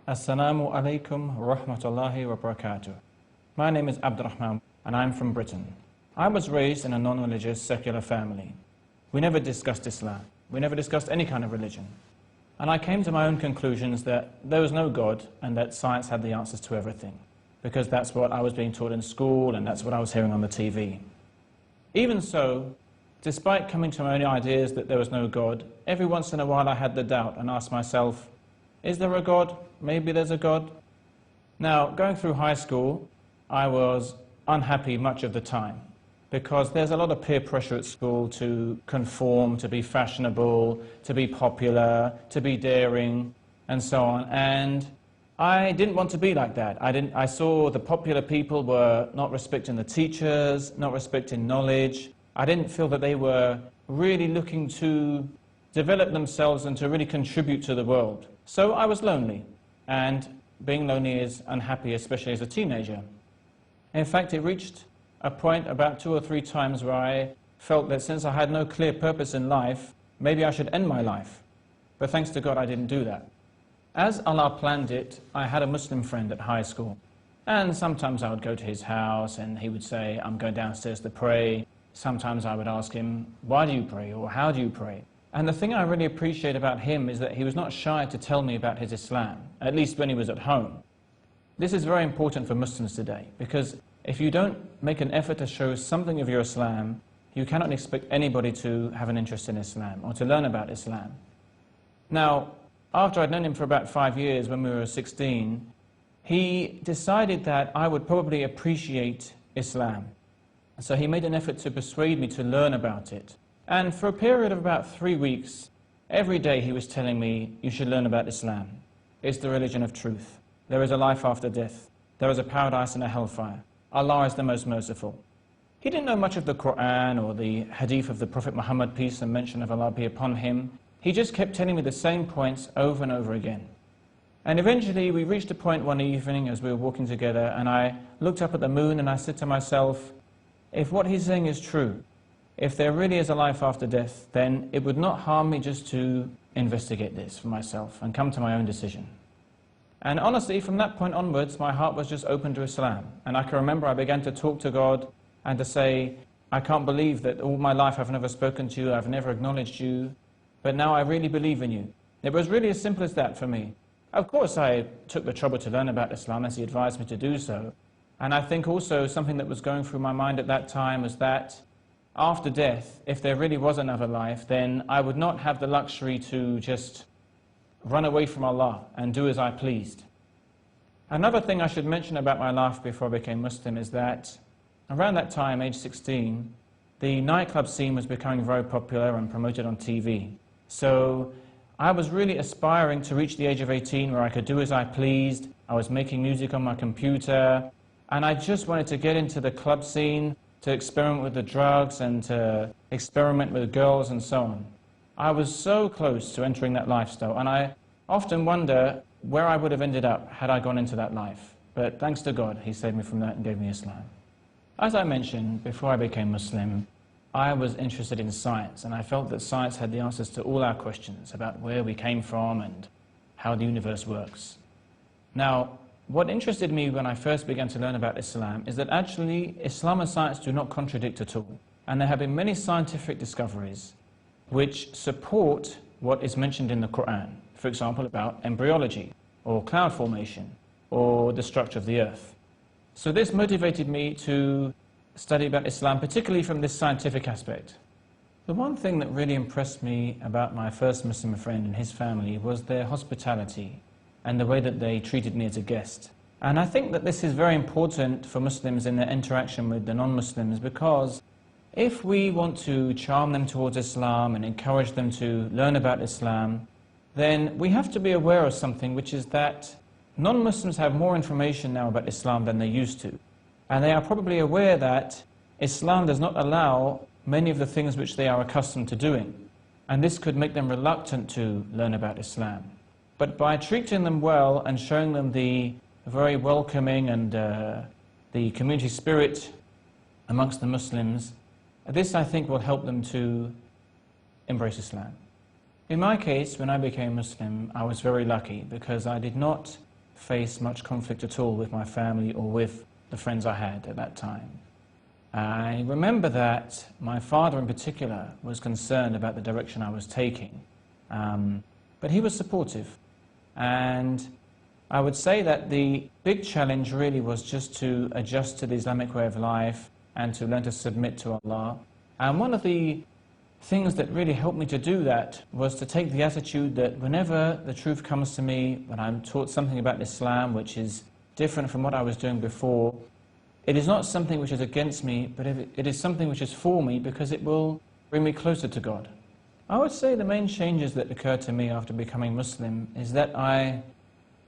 Assalamu alaikum wa rahmatullahi wa barakatuh. My name is Abdurrahman and I'm from Britain. I was raised in a non-religious secular family. We never discussed Islam. We never discussed any kind of religion. And I came to my own conclusions that there was no God and that science had the answers to everything, because that's what I was being taught in school and that's what I was hearing on the TV. Even so, despite coming to my own ideas that there was no God, every once in a while I had the doubt and asked myself, is there a God? Maybe there's a God. Now, going through high school, I was unhappy much of the time because there's a lot of peer pressure at school to conform, to be fashionable, to be popular, to be daring, and so on. And I didn't want to be like that. I saw the popular people were not respecting the teachers, not respecting knowledge. I didn't feel that they were really looking to develop themselves and to really contribute to the world. So I was lonely, and being lonely is unhappy, especially as a teenager. In fact, it reached a point about 2 or 3 times where I felt that since I had no clear purpose in life, maybe I should end my life. But thanks to God, I didn't do that. As Allah planned it, I had a Muslim friend at high school. And sometimes I would go to his house and he would say, I'm going downstairs to pray. Sometimes I would ask him, why do you pray? Or how do you pray? And the thing I really appreciate about him is that he was not shy to tell me about his Islam, at least when he was at home. This is very important for Muslims today, because if you don't make an effort to show something of your Islam, you cannot expect anybody to have an interest in Islam or to learn about Islam. Now, after I'd known him for about 5 years, when we were 16, he decided that I would probably appreciate Islam. So he made an effort to persuade me to learn about it. And for a period of about 3 weeks, every day he was telling me, you should learn about Islam. It's the religion of truth. There is a life after death. There is a paradise and a hellfire. Allah is the most merciful. He didn't know much of the Quran or the hadith of the Prophet Muhammad, peace and mention of Allah be upon him. He just kept telling me the same points over and over again. And eventually we reached a point one evening as we were walking together, and I looked up at the moon and I said to myself, if what he's saying is true, if there really is a life after death, then it would not harm me just to investigate this for myself and come to my own decision. And honestly, from that point onwards, my heart was just open to Islam. And I can remember I began to talk to God and to say, I can't believe that all my life I've never spoken to you, I've never acknowledged you, but now I really believe in you. It was really as simple as that for me. Of course, I took the trouble to learn about Islam as he advised me to do so. And I think also something that was going through my mind at that time was that after death, if there really was another life, then I would not have the luxury to just run away from Allah and do as I pleased. Another thing I should mention about my life before I became Muslim is that around that time, age 16, the nightclub scene was becoming very popular and promoted on TV. So I was really aspiring to reach the age of 18 where I could do as I pleased. I was making music on my computer, and I just wanted to get into the club scene, to experiment with the drugs and to experiment with girls and so on. I was so close to entering that lifestyle, and I often wonder where I would have ended up had I gone into that life. But thanks to God, He saved me from that and gave me Islam. As I mentioned, before I became Muslim, I was interested in science, and I felt that science had the answers to all our questions about where we came from and how the universe works. Now, what interested me when I first began to learn about Islam is that actually Islam and science do not contradict at all. And there have been many scientific discoveries which support what is mentioned in the Quran. For example, about embryology, or cloud formation, or the structure of the earth. So this motivated me to study about Islam, particularly from this scientific aspect. The one thing that really impressed me about my first Muslim friend and his family was their hospitality and the way that they treated me as a guest. And I think that this is very important for Muslims in their interaction with the non-Muslims, because if we want to charm them towards Islam and encourage them to learn about Islam, then we have to be aware of something, which is that non-Muslims have more information now about Islam than they used to. And they are probably aware that Islam does not allow many of the things which they are accustomed to doing. And this could make them reluctant to learn about Islam. But by treating them well and showing them the very welcoming and the community spirit amongst the Muslims, this I think will help them to embrace Islam. In my case, when I became Muslim, I was very lucky because I did not face much conflict at all with my family or with the friends I had at that time. I remember that my father in particular was concerned about the direction I was taking, but he was supportive. And I would say that the big challenge really was just to adjust to the Islamic way of life and to learn to submit to Allah. And one of the things that really helped me to do that was to take the attitude that whenever the truth comes to me, when I'm taught something about Islam which is different from what I was doing before, it is not something which is against me, but it is something which is for me, because it will bring me closer to God. I would say the main changes that occurred to me after becoming Muslim is that I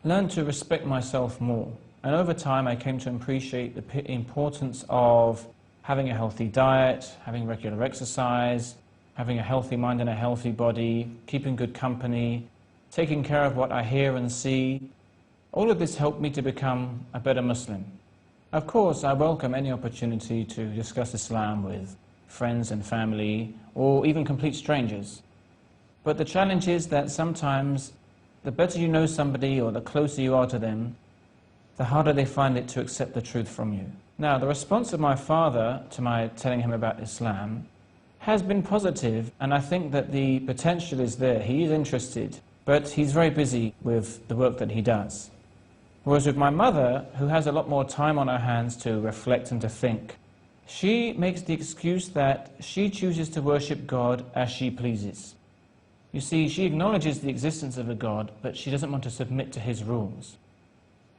learned to respect myself more. And over time I came to appreciate the importance of having a healthy diet, having regular exercise, having a healthy mind and a healthy body, keeping good company, taking care of what I hear and see. All of this helped me to become a better Muslim. Of course, I welcome any opportunity to discuss Islam with friends and family, or even complete strangers. But the challenge is that sometimes the better you know somebody or the closer you are to them, the harder they find it to accept the truth from you. Now, the response of my father to my telling him about Islam has been positive, and I think that the potential is there. He is interested, but he's very busy with the work that he does. Whereas with my mother, who has a lot more time on her hands to reflect and to think, she makes the excuse that she chooses to worship God as she pleases. You see, she acknowledges the existence of a God, but she doesn't want to submit to his rules.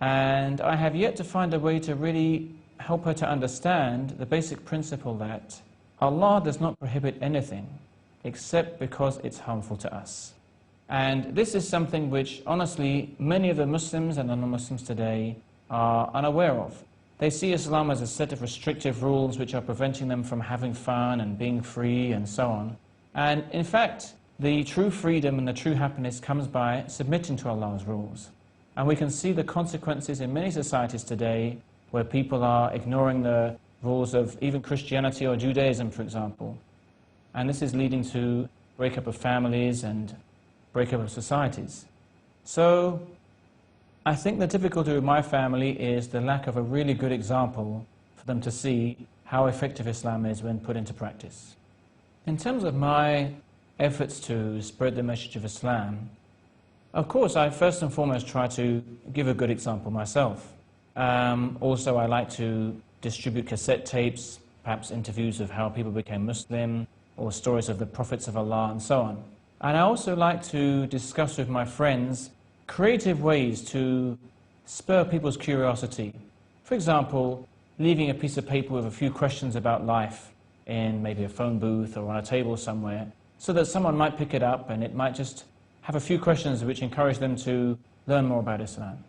And I have yet to find a way to really help her to understand the basic principle that Allah does not prohibit anything except because it's harmful to us. And this is something which, honestly, many of the Muslims and the non-Muslims today are unaware of. They see Islam as a set of restrictive rules which are preventing them from having fun and being free and so on. And in fact, the true freedom and the true happiness comes by submitting to Allah's rules. And we can see the consequences in many societies today where people are ignoring the rules of even Christianity or Judaism, for example. And this is leading to breakup of families and breakup of societies. So I think the difficulty with my family is the lack of a really good example for them to see how effective Islam is when put into practice. In terms of my efforts to spread the message of Islam, of course I first and foremost try to give a good example myself. Also I like to distribute cassette tapes, perhaps interviews of how people became Muslim, or stories of the prophets of Allah and so on. And I also like to discuss with my friends creative ways to spur people's curiosity. For example, leaving a piece of paper with a few questions about life in maybe a phone booth or on a table somewhere, so that someone might pick it up and it might just have a few questions which encourage them to learn more about Islam.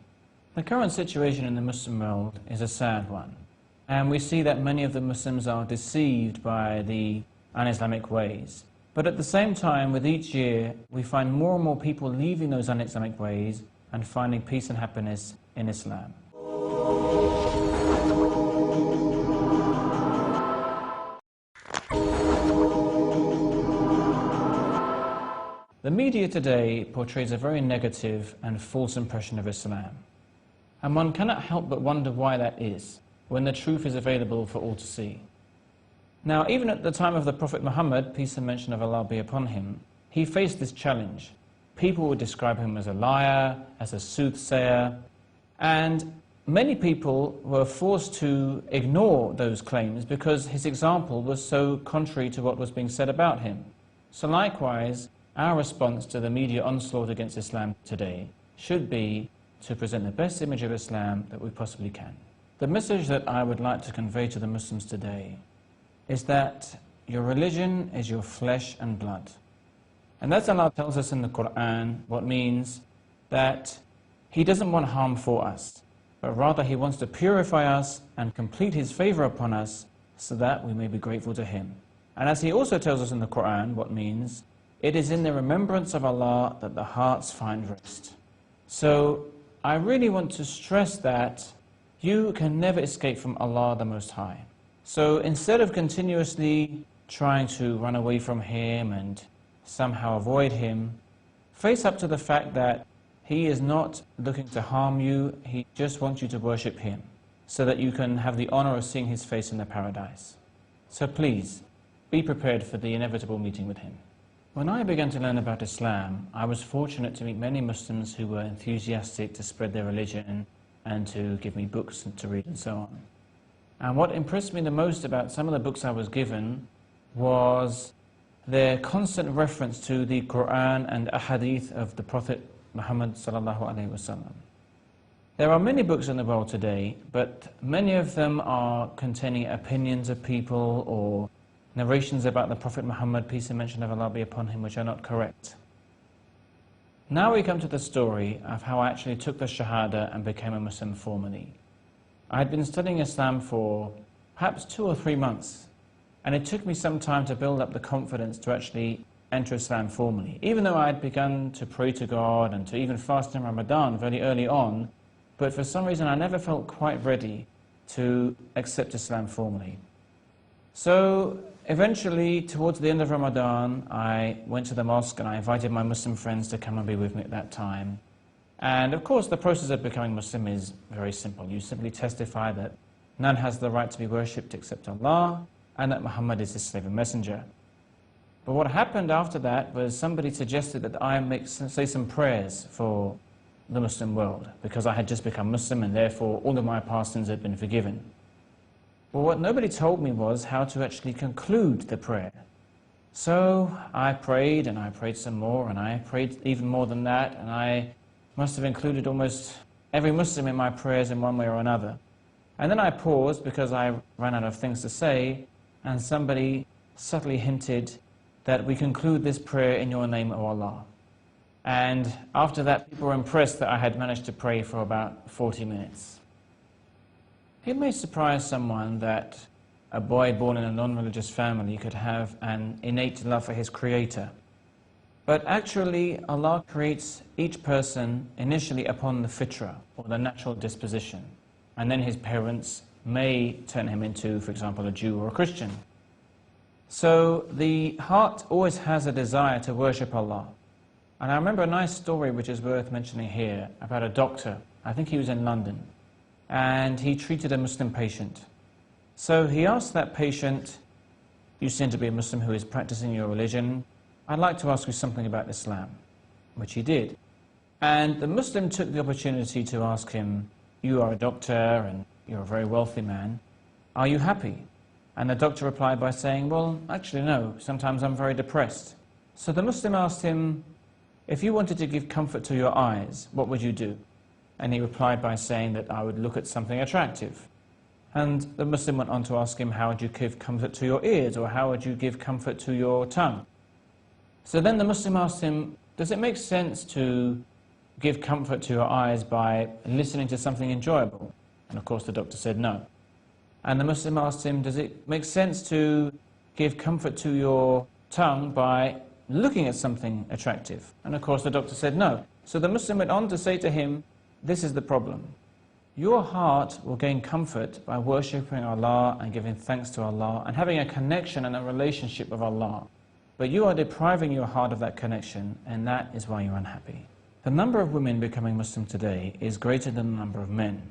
The current situation in the Muslim world is a sad one. And we see that many of the Muslims are deceived by the un-Islamic ways. But at the same time, with each year, we find more and more people leaving those un-Islamic ways and finding peace and happiness in Islam. The media today portrays a very negative and false impression of Islam. And one cannot help but wonder why that is, when the truth is available for all to see. Now, even at the time of the Prophet Muhammad, peace and mention of Allah be upon him, he faced this challenge. People would describe him as a liar, as a soothsayer, and many people were forced to ignore those claims because his example was so contrary to what was being said about him. So likewise, our response to the media onslaught against Islam today should be to present the best image of Islam that we possibly can. The message that I would like to convey to the Muslims today is that your religion is your flesh and blood. And that's Allah tells us in the Quran, what means that He doesn't want harm for us, but rather He wants to purify us and complete His favor upon us so that we may be grateful to Him. And as He also tells us in the Quran, what means, it is in the remembrance of Allah that the hearts find rest. So I really want to stress that you can never escape from Allah the Most High. So instead of continuously trying to run away from Him and somehow avoid Him, face up to the fact that He is not looking to harm you. He just wants you to worship Him so that you can have the honor of seeing His face in the paradise. So please, be prepared for the inevitable meeting with Him. When I began to learn about Islam, I was fortunate to meet many Muslims who were enthusiastic to spread their religion and to give me books to read and so on. And what impressed me the most about some of the books I was given was their constant reference to the Quran and Ahadith of the Prophet Muhammad sallallahu alaihi wasallam. There are many books in the world today, but many of them are containing opinions of people or narrations about the Prophet Muhammad, peace and mention of Allah be upon him, which are not correct. Now we come to the story of how I actually took the Shahada and became a Muslim formally. I had been studying Islam for perhaps 2 or 3 months, and it took me some time to build up the confidence to actually enter Islam formally. Even though I had begun to pray to God and to even fast in Ramadan very early on, but for some reason I never felt quite ready to accept Islam formally. So eventually, towards the end of Ramadan, I went to the mosque and I invited my Muslim friends to come and be with me at that time. And of course, the process of becoming Muslim is very simple. You simply testify that none has the right to be worshipped except Allah, and that Muhammad is His slave and messenger. But what happened after that was somebody suggested that I say some prayers for the Muslim world, because I had just become Muslim and therefore all of my past sins had been forgiven. Well, what nobody told me was how to actually conclude the prayer. So I prayed and I prayed some more and I prayed even more than that, and I must have included almost every Muslim in my prayers in one way or another. And then I paused because I ran out of things to say, and somebody subtly hinted that we conclude this prayer in your name, O Allah. And after that, people were impressed that I had managed to pray for about 40 minutes. It may surprise someone that a boy born in a non-religious family could have an innate love for his Creator. But actually, Allah creates each person initially upon the fitrah, or the natural disposition. And then his parents may turn him into, for example, a Jew or a Christian. So the heart always has a desire to worship Allah. And I remember a nice story which is worth mentioning here about a doctor. I think he was in London. And he treated a Muslim patient. So he asked that patient, "You seem to be a Muslim who is practicing your religion. I'd like to ask you something about Islam," which he did. And the Muslim took the opportunity to ask him, "You are a doctor and you're a very wealthy man. Are you happy?" And the doctor replied by saying, "Well, actually no, sometimes I'm very depressed." So the Muslim asked him, "If you wanted to give comfort to your eyes, what would you do?" And he replied by saying that I would look at something attractive. And the Muslim went on to ask him, "How would you give comfort to your ears, or how would you give comfort to your tongue?" So then the Muslim asked him, "Does it make sense to give comfort to your eyes by listening to something enjoyable?" And of course the doctor said no. And the Muslim asked him, "Does it make sense to give comfort to your tongue by looking at something attractive?" And of course the doctor said no. So the Muslim went on to say to him, "This is the problem. Your heart will gain comfort by worshipping Allah and giving thanks to Allah and having a connection and a relationship with Allah. But you are depriving your heart of that connection, and that is why you're unhappy." The number of women becoming Muslim today is greater than the number of men.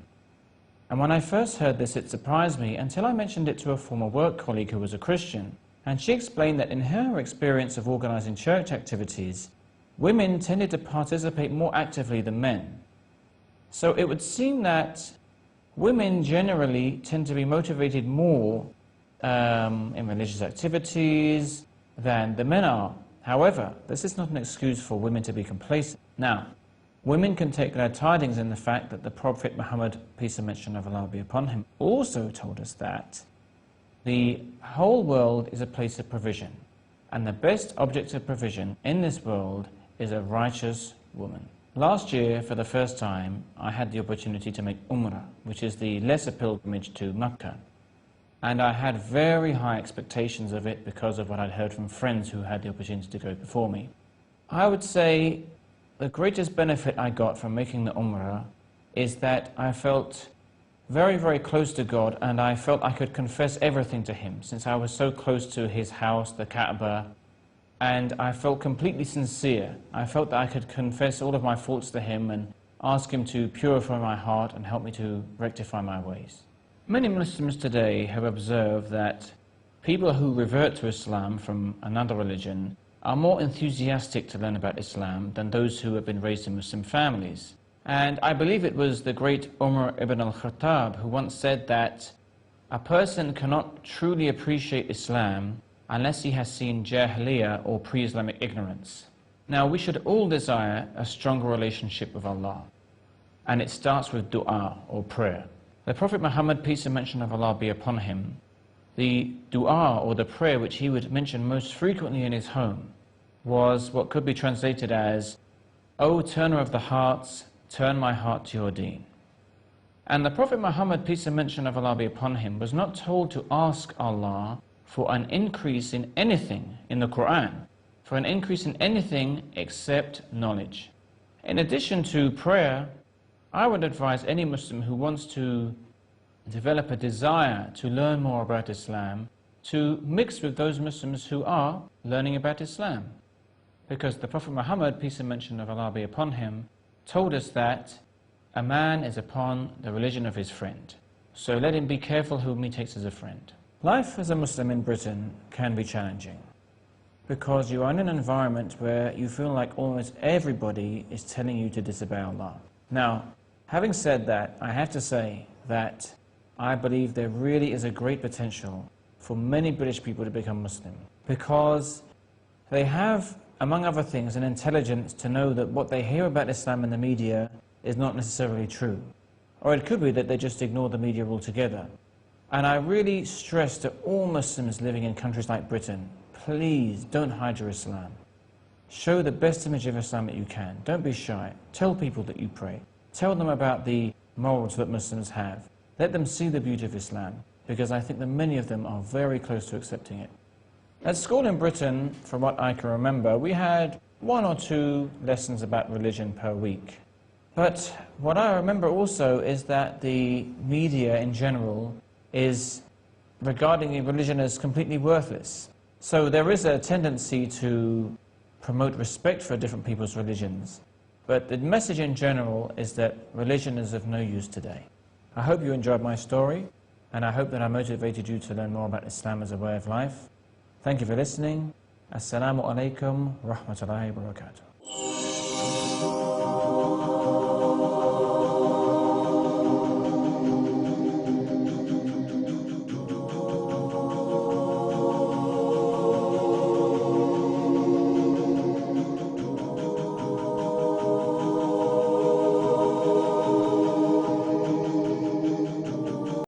And when I first heard this, it surprised me until I mentioned it to a former work colleague who was a Christian. And she explained that in her experience of organizing church activities, women tended to participate more actively than men. So it would seem that women generally tend to be motivated more in religious activities than the men are. However, this is not an excuse for women to be complacent. Now, women can take glad tidings in the fact that the Prophet Muhammad, peace and mention of Allah be upon him, also told us that the whole world is a place of provision, and the best object of provision in this world is a righteous woman. Last year, for the first time, I had the opportunity to make Umrah, which is the lesser pilgrimage to Mecca. And I had very high expectations of it because of what I'd heard from friends who had the opportunity to go before me. I would say the greatest benefit I got from making the Umrah is that I felt very, very close to God, and I felt I could confess everything to Him, since I was so close to His house, the Kaaba, and I felt completely sincere. I felt that I could confess all of my faults to him and ask him to purify my heart and help me to rectify my ways. Many Muslims today have observed that people who revert to Islam from another religion are more enthusiastic to learn about Islam than those who have been raised in Muslim families. And I believe it was the great Umar ibn al-Khattab who once said that a person cannot truly appreciate Islam unless he has seen Jahiliyyah or pre-Islamic ignorance. Now, we should all desire a stronger relationship with Allah, and it starts with dua or prayer. The Prophet Muhammad, peace and mention of Allah be upon him, the dua or the prayer which he would mention most frequently in his home was what could be translated as, "O turner of the hearts, turn my heart to your deen." And the Prophet Muhammad, peace and mention of Allah be upon him, was not told to ask Allah for an increase in anything in the Quran, for an increase in anything except knowledge. In addition to prayer, I would advise any Muslim who wants to develop a desire to learn more about Islam to mix with those Muslims who are learning about Islam. Because the Prophet Muhammad, peace and mention of Allah be upon him, told us that a man is upon the religion of his friend. So let him be careful whom he takes as a friend. Life as a Muslim in Britain can be challenging because you are in an environment where you feel like almost everybody is telling you to disobey Allah. Now, having said that, I have to say that I believe there really is a great potential for many British people to become Muslim because they have, among other things, an intelligence to know that what they hear about Islam in the media is not necessarily true. Or it could be that they just ignore the media altogether. And I really stress to all Muslims living in countries like Britain, please don't hide your Islam. Show the best image of Islam that you can. Don't be shy. Tell people that you pray. Tell them about the morals that Muslims have. Let them see the beauty of Islam, because I think that many of them are very close to accepting it. At school in Britain, from what I can remember, we had 1 or 2 lessons about religion per week. But what I remember also is that the media in general is regarding religion as completely worthless. So there is a tendency to promote respect for different people's religions. But the message in general is that religion is of no use today. I hope you enjoyed my story, and I hope that I motivated you to learn more about Islam as a way of life. Thank you for listening. Assalamu alaikum wa rahmatullahi wa barakatuh.